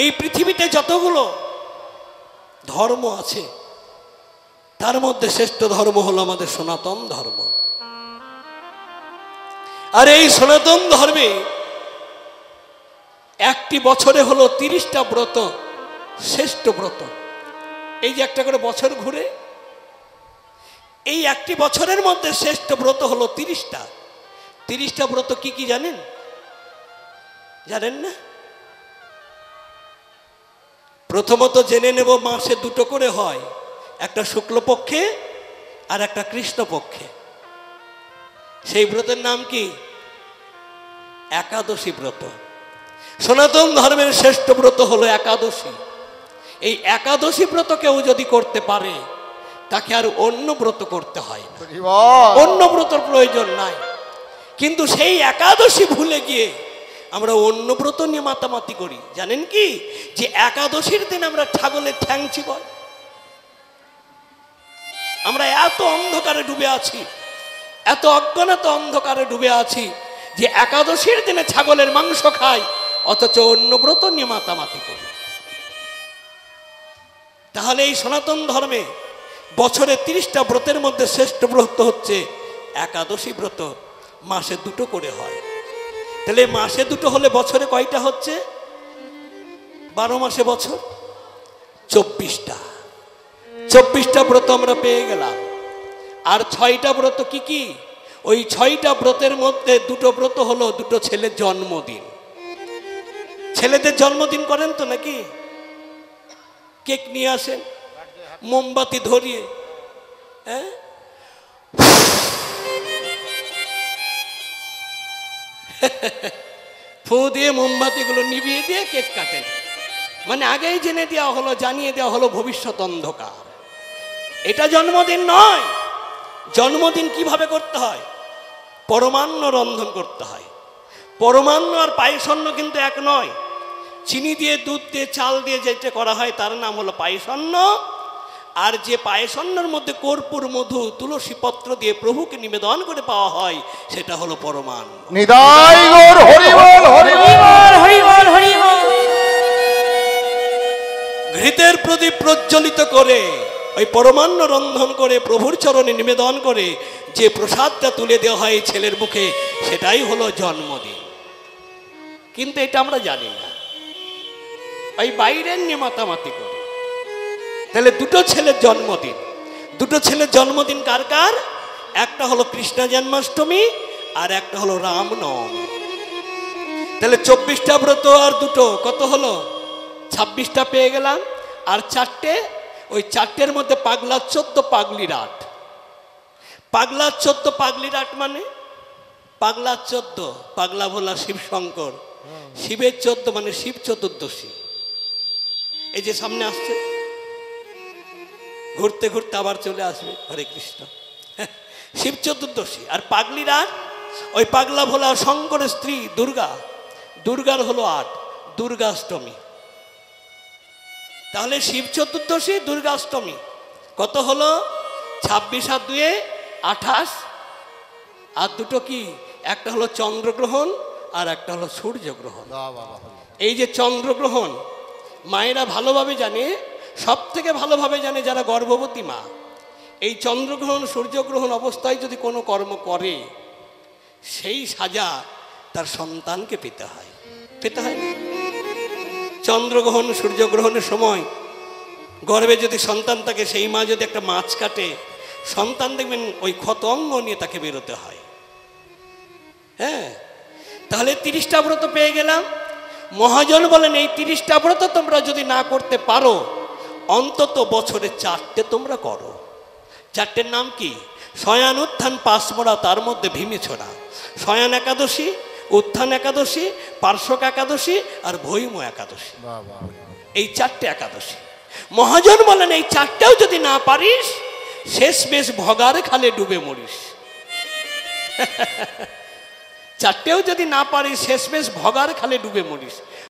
এই পৃথিবীতে যতগুলো ধর্ম আছে তার মধ্যে শ্রেষ্ঠ ধর্ম হলো আমাদের সনাতন ধর্ম। আর এই সনাতন ধর্মে একটি বছরে হলো 30টা ব্রত শ্রেষ্ঠ ব্রত। এই যে একটা করে বছর ঘুরে, এই একটি বছরের মধ্যে শ্রেষ্ঠ ব্রত হলো 30টা। 30টা ব্রত কি কি জানেন? জানেন না? প্রথমত জেনে নেব, মাসে দুটো করে হয়, একটা শুক্লপক্ষে আর একটা কৃষ্ণপক্ষে। সেই ব্রতের নাম কি? একাদশী ব্রত। সনাতন ধর্মের শ্রেষ্ঠ ব্রত হলো একাদশী। এই একাদশী ব্রত কেউ যদি করতে পারে তাকে আর অন্য ব্রত করতে হয় না, অন্য ব্রতর প্রয়োজন নাই। কিন্তু সেই একাদশী ভুলে গিয়ে আমরা অন্য ব্রত নিয়ে মাতামাতি করি। জানেন কি যে একাদশীর দিন আমরা ছাগলের ঠ্যাং চিবাই? আমরা এত অন্ধকারে ডুবে আছি, এত অজ্ঞানত অন্ধকারে ডুবে আছি যে একাদশীর দিনে ছাগলের মাংস খাই, অথচ অন্য ব্রত নিয়ে মাতামাতি করি। তাহলে এই সনাতন ধর্মে বছরে 30টা ব্রতের মধ্যে শ্রেষ্ঠ ব্রত হচ্ছে একাদশী ব্রত। মাসে দুটো করে হয়। তাহলে মাসে দুটো হলে বছরে কয়টা হচ্ছে? 12 মাসে বছর 24টা। 24টা ব্রত আমরা পেয়ে গেলাম। আর 6টা ব্রত কি কি? ওই 6টা ব্রতের মধ্যে দুটো ব্রত হলো দুটো ছেলের জন্মদিন। ছেলেদের জন্মদিন করেন তো নাকি? কেক নিয়ে আসেন, মোমবাতি ধরিয়ে, হ্যাঁ, ফু দিয়ে মোমবাতিগুলো নিভিয়ে দিয়ে কেক কাটেন। মানে আগেই জেনে দেওয়া হলো, জানিয়ে দেওয়া হলো ভবিষ্যৎ অন্ধকার। এটা জন্মদিন নয়। জন্মদিন কিভাবে করতে হয়? পরমান্ন রন্ধন করতে হয়। পরমান্ন আর পায়েসান্ন কিন্তু এক নয়। চিনি দিয়ে, দুধ দিয়ে, চাল দিয়ে যেটা করা হয় তার নাম হলো পায়েসান্ন। আর যে পায়েসান্নের মধ্যে কর্পূর, মধু, তুলসী পত্র দিয়ে প্রভুকে নিবেদন করে পাওয়া হয় সেটা হলো পরমান্ন। নিতাই গৌর হরি বল, হরি বল, হরি বল, হরি বল। ঘৃতের প্রদীপ প্রজ্বলিত করে ওই পরমান্ন রন্ধন করে প্রভুর চরণে নিবেদন করে যে প্রসাদটা তুলে দেওয়া হয় ছেলের মুখে, সেটাই হলো জন্মদিন। কিন্তু এটা আমরা জানি না, ওই বাইরের নিয়ে মাতামাতি করে। তাহলে দুটো ছেলের জন্মদিন। দুটো ছেলের জন্মদিন কার কার? একটা হলো কৃষ্ণ জন্মাষ্টমী আর একটা হলো রামনবমী। তাহলে 24টা ব্রত আর দুটো কত হলো? 26টা পেয়ে গেলাম। আর 4টে, ওই 4টের মধ্যে পাগলা 14 পাগলি রাট। পাগলা 14 পাগলি রাট মানে পাগলা 14, পাগলা ভোলা শিব শঙ্কর, শিবের 14 মানে শিব চতুর্দশী। এই যে সামনে আসছে, ঘুরতে ঘুরতে আবার চলে আসবে, হরে কৃষ্ণ, শিব চতুর্দশী। আর পাগলি রাট ওই পাগলা ভোলা শঙ্করের স্ত্রী দুর্গা, দুর্গার হলো 8, দুর্গাষ্টমী। তাহলে শিব চতুর্দশী, দুর্গাষ্টমী কত হলো? 26 আর 2 28। আর দুটো কি? একটা হলো চন্দ্রগ্রহণ আর একটা হলো সূর্যগ্রহণ। এই যে চন্দ্রগ্রহণ মায়েরা ভালোভাবে জানে, সব থেকে ভালোভাবে জানে যারা গর্ভবতী মা। এই চন্দ্রগ্রহণ, সূর্যগ্রহণ অবস্থায় যদি কোনো কর্ম করে, সেই সাজা তার সন্তানকে পেতে হয়। পেতে হয় না? চন্দ্রগ্রহণ, সূর্যগ্রহণের সময় গর্ভে যদি সন্তান থাকে, সেই মা যদি একটা মাছ কাটে, সন্তান দেখবেন ওই ক্ষত অঙ্গ নিয়ে তাকে বেরোতে হয়। হ্যাঁ, তাহলে 30টা ব্রত পেয়ে গেলাম। মহাজন বলেন এই 30টা ব্রত তোমরা যদি না করতে পারো, অন্তত বছরে 4টে তোমরা করো। 4টের নাম কি? শয়ান, উত্থান, পাঁচমোড়া, তার মধ্যে ভীমিছোড়া। শয়ান একাদশী, উত্থান একাদশী, পার্শ্বক একাদশী আর ভৈম একাদশী। এই 4টে একাদশী। মহাজন বলেন এই 4টেও যদি না পারিস, শেষ বেশ ভগার খালে ডুবে মরিস। 4টেও যদি না পারিস, শেষ বেশ ভগার খালে ডুবে মরিস।